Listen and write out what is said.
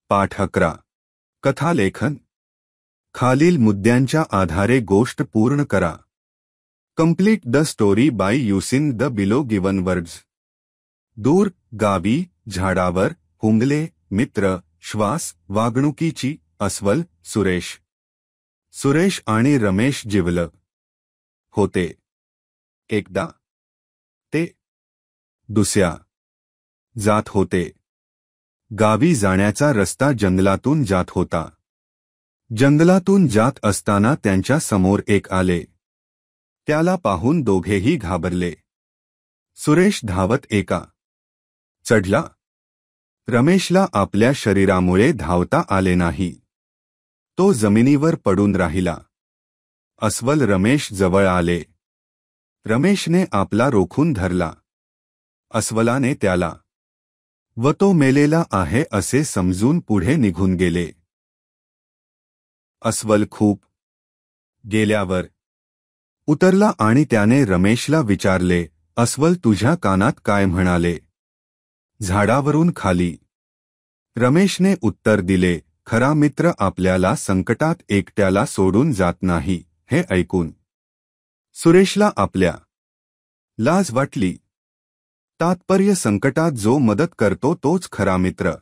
पाठ 11. कथालेखन. खालील मुद्द्यांच्या आधारे गोष्ट पूर्ण करा. Complete the story by using the below given words. दूर, गावी, झाडावर, हुंगले, मित्र, श्वास, वागणुकीची, अस्वल, सुरेश. सुरेश आणि रमेश जिवलं होते. एकदा ते दुसऱ्या जात होते. गावी जाण्याचा रस्ता जंगलातून जात होता. जंगलातून जात असताना त्यांच्या समोर एक आले. त्याला पाहून दोघेही घाबरले. सुरेश धावत एका चढला. रमेशला आपल्या शरीरामुळे धावता आले नाही. तो जमिनीवर पडून राहिला. अस्वल रमेश जवळ आले. रमेशने आपला रोखून धरला. अस्वलाने त्याला व तो मेलेला आहे असे समजून पुढे निघून गेले. अस्वल खूप गेल्यावर उतरला आणि त्याने रमेशला विचारले, अस्वल तुझ्या कानात काय म्हणाले? झाडावरून खाली. रमेशने उत्तर दिले, खरा मित्र आपल्याला संकटात एकट्याला सोडून जात नाही. हे ऐकून सुरेशला आपल्या लाज वाटली. तात्पर्य संकटात जो मदत करतो तोच खरा मित्र.